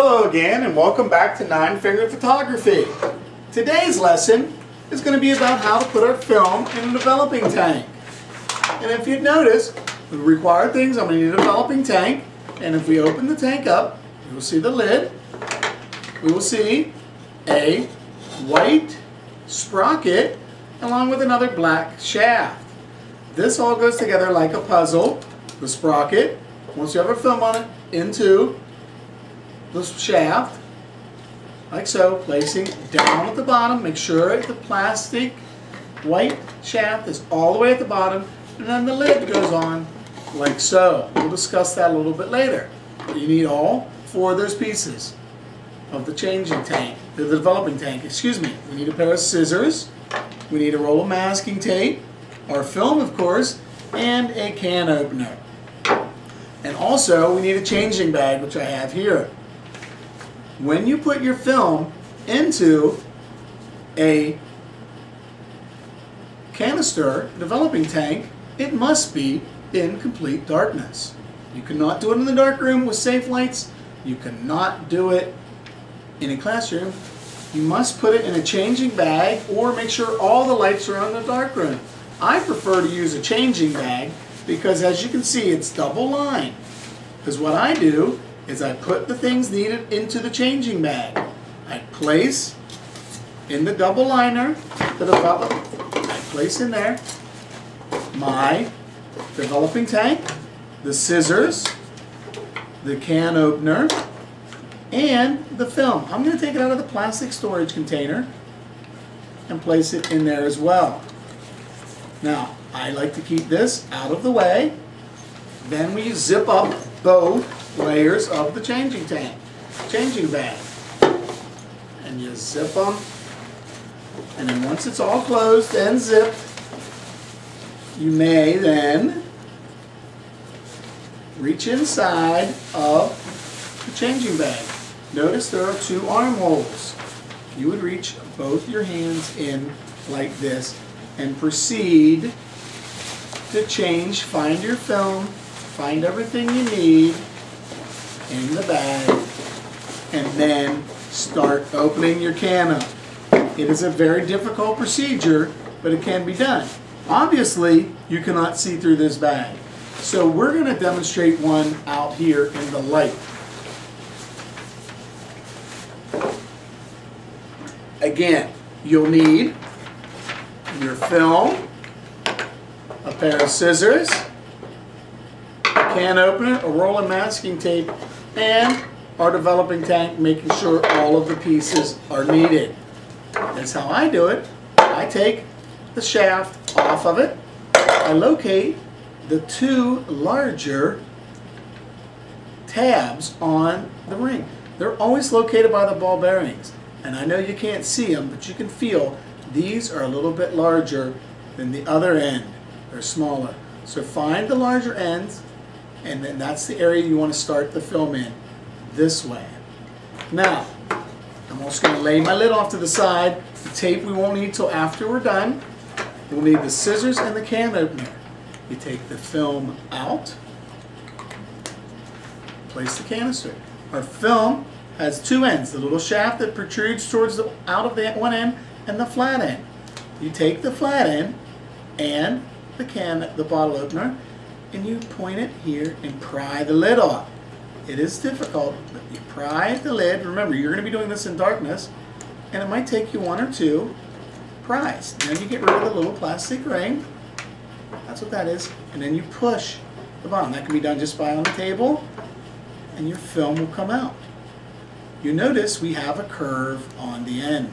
Hello again and welcome back to Nine Finger Photography. Today's lesson is going to be about how to put our film in a developing tank. And if you'd notice, the required things, I'm going to need a developing tank, and if we open the tank up, you will see the lid. We will see a white sprocket along with another black shaft. This all goes together like a puzzle. The sprocket, once you have a film on it, into the shaft, like so, placing down at the bottom. Make sure the plastic white shaft is all the way at the bottom, and then the lid goes on like so. We'll discuss that a little bit later. You need all four of those pieces of the changing tank, the developing tank, excuse me. We need a pair of scissors, we need a roll of masking tape, our film of course, and a can opener. And also we need a changing bag, which I have here. When you put your film into a canister, developing tank, it must be in complete darkness. You cannot do it in the dark room with safe lights. You cannot do it in a classroom. You must put it in a changing bag or make sure all the lights are on in the dark room. I prefer to use a changing bag because, as you can see, it's double lined. Because what I do is I put the things needed into the changing bag. I place in the double liner, I place in there my developing tank, the scissors, the can opener, and the film. I'm going to take it out of the plastic storage container and place it in there as well. Now, I like to keep this out of the way. Then we zip up both layers of the changing bag. And you zip them. And then once it's all closed and zipped, you may then reach inside of the changing bag. Notice there are two armholes. You would reach both your hands in like this and proceed to change, find your film, find everything you need in the bag, and then start opening your can up. It is a very difficult procedure, but it can be done. Obviously, you cannot see through this bag. So we're going to demonstrate one out here in the light. Again, you'll need your film, a pair of scissors, a can opener, a roll of masking tape, and our developing tank, making sure all of the pieces are needed. That's how I do it. I take the shaft off of it. I locate the two larger tabs on the ring. They're always located by the ball bearings. And I know you can't see them, but you can feel these are a little bit larger than the other end. They're smaller. So find the larger ends, and then that's the area you want to start the film in, this way. Now, I'm also going to lay my lid off to the side. The tape we won't need till after we're done. We'll need the scissors and the can opener. You take the film out, place the canister. Our film has two ends, the little shaft that protrudes towards the out of the one end and the flat end. You take the flat end and the bottle opener, and you point it here and pry the lid off. It is difficult, but you pry the lid. Remember, you're going to be doing this in darkness, and it might take you one or two pries. And then you get rid of the little plastic ring. That's what that is. And then you push the bottom. That can be done just by on the table, and your film will come out. You notice we have a curve on the end.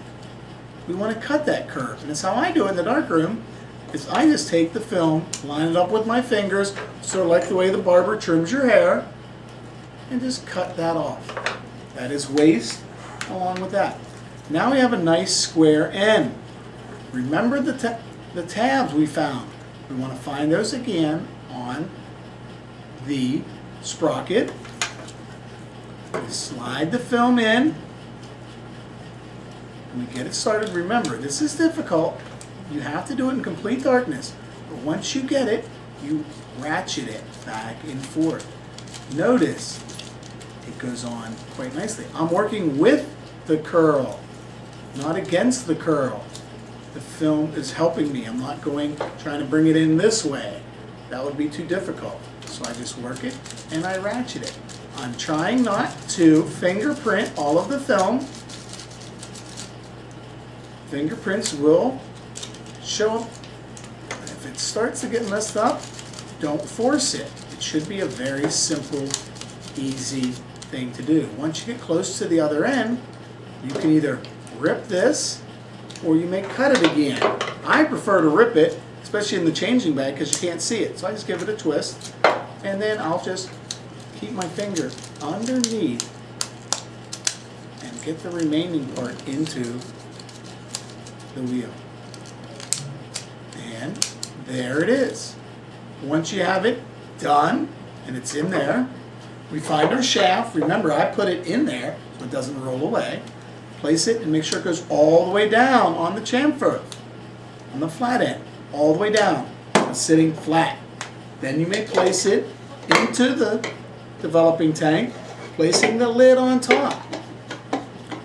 We want to cut that curve, and that's how I do it in the darkroom. Is I just take the film, line it up with my fingers, sort of like the way the barber trims your hair, and just cut that off. That is waste along with that. Now we have a nice square end. Remember the tabs we found. We want to find those again on the sprocket. We slide the film in, and we get it started. Remember, this is difficult. You have to do it in complete darkness. But once you get it, you ratchet it back and forth. Notice, it goes on quite nicely. I'm working with the curl, not against the curl. The film is helping me. I'm not trying to bring it in this way. That would be too difficult. So I just work it and I ratchet it. I'm trying not to fingerprint all of the film. Fingerprints will show up. If it starts to get messed up, don't force it. It should be a very simple, easy thing to do. Once you get close to the other end, you can either rip this or you may cut it again. I prefer to rip it, especially in the changing bag, because you can't see it. So I just give it a twist, and then I'll just keep my finger underneath and get the remaining part into the wheel. And there it is. Once you have it done and it's in there, we find our shaft. Remember, I put it in there so it doesn't roll away. Place it and make sure it goes all the way down on the chamfer, on the flat end, all the way down, sitting flat. Then you may place it into the developing tank, placing the lid on top,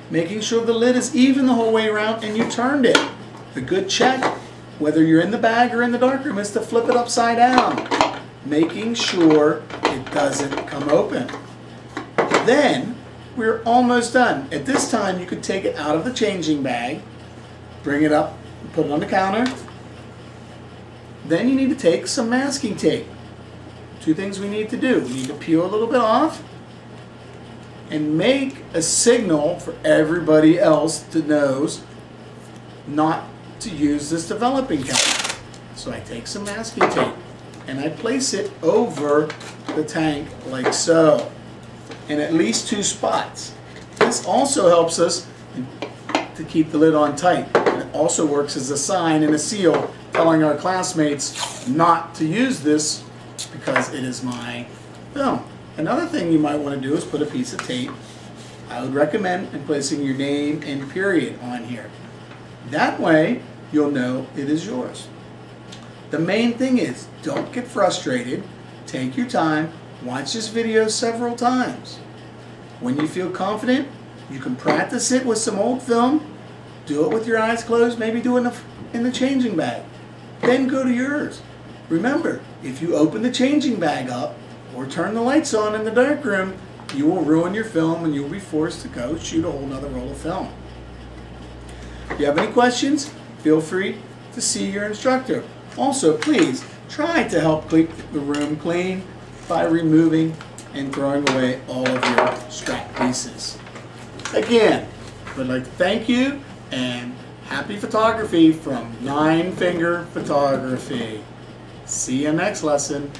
making sure the lid is even the whole way around and you turned it. The good check, whether you're in the bag or in the darkroom, is to flip it upside down, making sure it doesn't come open. Then we're almost done. At this time, you could take it out of the changing bag, bring it up, put it on the counter. Then you need to take some masking tape. Two things we need to do. We need to peel a little bit off and make a signal for everybody else to know not to use this developing counter. So I take some masking tape and I place it over the tank like so, in at least 2 spots. This also helps us to keep the lid on tight. It also works as a sign and a seal telling our classmates not to use this because it is my film. Another thing you might want to do is put a piece of tape. I would recommend placing your name and period on here. That way you'll know it is yours. The main thing is, don't get frustrated. Take your time. Watch this video several times. When you feel confident, you can practice it with some old film. Do it with your eyes closed, maybe do it in the changing bag. Then go to yours. Remember, if you open the changing bag up or turn the lights on in the darkroom, you will ruin your film and you'll be forced to go shoot a whole nother roll of film. If you have any questions, feel free to see your instructor. Also, please try to help keep the room clean by removing and throwing away all of your scrap pieces. Again, I'd like to thank you and happy photography from 9 Finger Photography. See you next lesson.